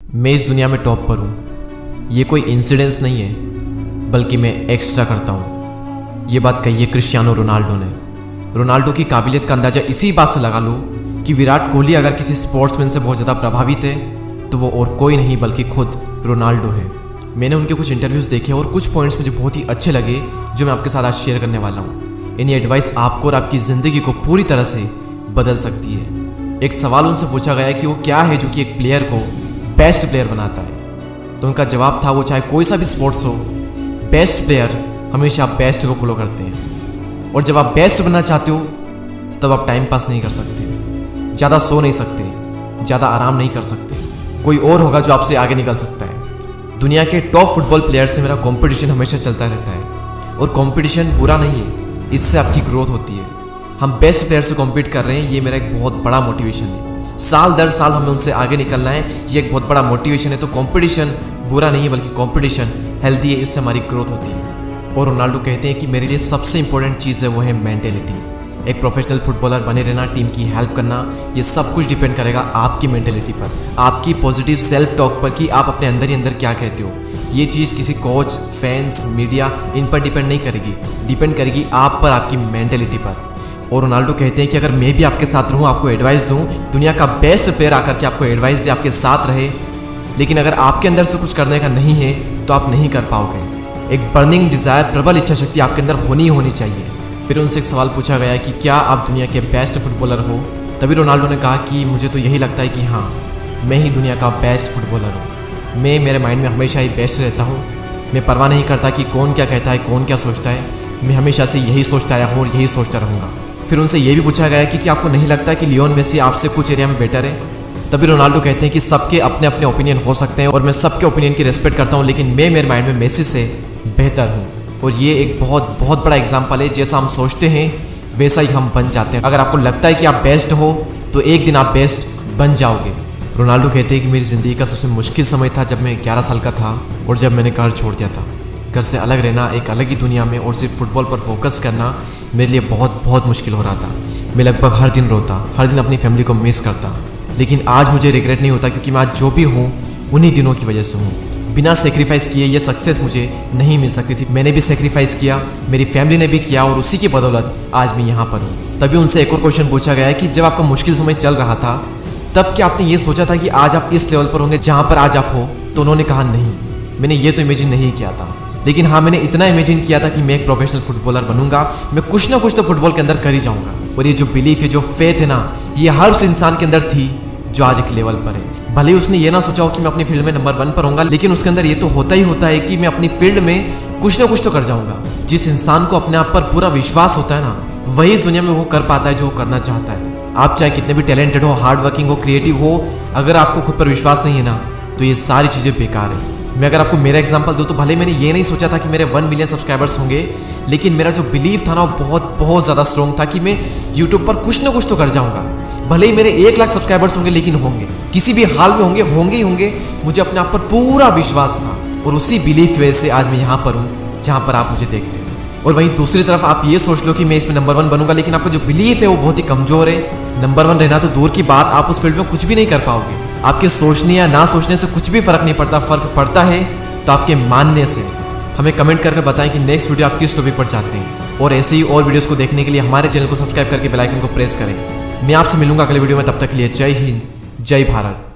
मैं इस दुनिया में टॉप पर हूँ, ये कोई इंसिडेंस नहीं है, बल्कि मैं एक्स्ट्रा करता हूँ। ये बात कही है क्रिस्टियानो रोनाल्डो ने। रोनाल्डो की काबिलियत का अंदाज़ा इसी बात से लगा लो कि विराट कोहली अगर किसी स्पोर्ट्समैन से बहुत ज़्यादा प्रभावित है तो वो और कोई नहीं बल्कि खुद रोनाल्डो है। मैंने उनके कुछ इंटरव्यूज़ देखे और कुछ पॉइंट्स मुझे बहुत ही अच्छे लगे जो मैं आपके साथ आज शेयर करने वाला हूँ। इन्हीं एडवाइस आपको और आपकी ज़िंदगी को पूरी तरह से बदल सकती है। एक सवाल उनसे पूछा गया कि वो क्या है जो कि एक प्लेयर को बेस्ट प्लेयर बनाता है, तो उनका जवाब था वो चाहे कोई सा भी स्पोर्ट्स हो, बेस्ट प्लेयर हमेशा बेस्ट को फॉलो करते हैं। और जब आप बेस्ट बनना चाहते हो तब आप टाइम पास नहीं कर सकते, ज़्यादा सो नहीं सकते, ज़्यादा आराम नहीं कर सकते। कोई और होगा जो आपसे आगे निकल सकता है। दुनिया के टॉप फुटबॉल प्लेयर से मेरा कंपटीशन हमेशा चलता रहता है और कंपटीशन बुरा नहीं है, इससे आपकी ग्रोथ होती है। हम बेस्ट प्लेयर से कॉम्पीट कर रहे हैं, ये मेरा एक बहुत बड़ा मोटिवेशन है। साल दर साल हमें उनसे आगे निकलना है, ये एक बहुत बड़ा मोटिवेशन है। तो कंपटीशन बुरा नहीं है बल्कि कंपटीशन हेल्दी है, इससे हमारी ग्रोथ होती है। और रोनाल्डो कहते हैं कि मेरे लिए सबसे इंपॉर्टेंट चीज़ है वो है मेंटेलिटी। एक प्रोफेशनल फुटबॉलर बने रहना, टीम की हेल्प करना, ये सब कुछ डिपेंड करेगा आपकी मेंटेलिटी पर, आपकी पॉजिटिव सेल्फ टॉक पर कि आप अपने अंदर ही अंदर क्या कहते हो। ये चीज़ किसी कोच, फैंस, मीडिया इन पर डिपेंड नहीं करेगी, डिपेंड करेगी आप पर, आपकी मेंटेलिटी पर। और रोनाल्डो कहते हैं कि अगर मैं भी आपके साथ रहूँ, आपको एडवाइस दूँ, दुनिया का बेस्ट प्लेयर आकर के आपको एडवाइस दे, आपके साथ रहे, लेकिन अगर आपके अंदर से कुछ करने का नहीं है तो आप नहीं कर पाओगे। एक बर्निंग डिज़ायर, प्रबल इच्छा शक्ति आपके अंदर होनी चाहिए। फिर उनसे एक सवाल पूछा गया कि क्या आप दुनिया के बेस्ट फुटबॉलर हो? तभी रोनाल्डो ने कहा कि मुझे तो यही लगता है कि हाँ, मैं ही दुनिया का बेस्ट फुटबॉलर हूँ। मैं मेरे माइंड में हमेशा ही बेस्ट रहता हूँ। मैं परवाह नहीं करता कि कौन क्या कहता है, कौन क्या सोचता है। मैं हमेशा से यही सोचता आया हूँ और यही सोचता रहूँगा। फिर उनसे ये भी पूछा गया कि क्या आपको नहीं लगता कि लियोन मेसी आपसे कुछ एरिया में बेटर है? तभी रोनाल्डो कहते हैं कि सबके अपने अपने ओपिनियन हो सकते हैं और मैं सबके ओपिनियन की रिस्पेक्ट करता हूँ, लेकिन मैं मेरे माइंड में मेसी से बेहतर हूँ। और ये एक बहुत बड़ा एग्जाम्पल है, जैसा हम सोचते हैं वैसा ही हम बन जाते हैं। अगर आपको लगता है कि आप बेस्ट हो तो एक दिन आप बेस्ट बन जाओगे। रोनाल्डो कहते हैं कि मेरी ज़िंदगी का सबसे मुश्किल समय था जब मैं 11 साल का था और जब मैंने घर छोड़ दिया था। घर से अलग रहना, एक अलग ही दुनिया में और सिर्फ फुटबॉल पर फोकस करना मेरे लिए बहुत मुश्किल हो रहा था। मैं लगभग हर दिन रोता, हर दिन अपनी फैमिली को मिस करता, लेकिन आज मुझे रिग्रेट नहीं होता क्योंकि मैं आज जो भी हूँ उन्हीं दिनों की वजह से हूँ। बिना सेक्रीफाइस किए ये सक्सेस मुझे नहीं मिल सकती थी। मैंने भी सेक्रीफाइस किया, मेरी फैमिली ने भी किया और उसी की बदौलत आज मैं यहाँ पर हूँ। तभी उनसे एक और क्वेश्चन पूछा गया है कि जब आपका मुश्किल समय चल रहा था तब क्या आपने ये सोचा था कि आज आप इस लेवल पर होंगे जहाँ पर आज आप हो? तो उन्होंने कहा नहीं, मैंने ये तो इमेजिन नहीं किया था, लेकिन हाँ, मैंने इतना इमेजिन किया था कि मैं एक प्रोफेशनल फुटबॉलर बनूंगा, मैं कुछ ना कुछ तो फुटबॉल के अंदर कर ही जाऊंगा। और ये जो बिलीफ है, जो फेथ है ना, ये हर उस इंसान के अंदर थी जो आज एक लेवल पर है। भले ही उसने ये ना सोचा हो कि मैं अपनी फील्ड में नंबर 1 पर होऊंगा, लेकिन उसके अंदर ये तो होता ही होता है कि मैं अपनी फील्ड में कुछ ना कुछ तो कर जाऊंगा। जिस इंसान को अपने आप पर पूरा विश्वास होता है ना, वही इस दुनिया में वो कर पाता है जो वो करना चाहता है। आप चाहे कितने भी टैलेंटेड हो, हार्ड वर्किंग हो, क्रिएटिव हो, अगर आपको खुद पर विश्वास नहीं है ना तो ये सारी चीज़ें बेकार है। मैं अगर आपको मेरा एग्जांपल दूं तो भले मैंने ये नहीं सोचा था कि मेरे 1 मिलियन सब्सक्राइबर्स होंगे, लेकिन मेरा जो बिलीव था ना वो बहुत ज़्यादा स्ट्रॉन्ग था कि मैं यूट्यूब पर कुछ ना कुछ तो कर जाऊंगा। भले ही मेरे 1 लाख सब्सक्राइबर्स होंगे, लेकिन होंगे, किसी भी हाल में होंगे ही होंगे। मुझे अपने आप पर पूरा विश्वास था और उसी बिलीफ की वजह से आज मैं यहाँ पर हूँ जहाँ पर आप मुझे देखते हैं। और वहीं दूसरी तरफ आप ये सोच लो कि मैं इसमें नंबर 1 बनूंगा, लेकिन आपका जो बिलीफ है वो बहुत ही कमजोर है। नंबर 1 रहना तो दूर की बात, आप उस फील्ड में कुछ भी नहीं कर पाओगे। आपके सोचने या ना सोचने से कुछ भी फर्क नहीं पड़ता। फर्क पड़ता है तो आपके मानने से। हमें कमेंट करके बताएं कि नेक्स्ट वीडियो आप किस टॉपिक पर चाहते हैं, और ऐसे ही और वीडियोस को देखने के लिए हमारे चैनल को सब्सक्राइब करके बेल आइकन को प्रेस करें। मैं आपसे मिलूंगा अगले वीडियो में, तब तक के लिए जय हिंद, जय भारत।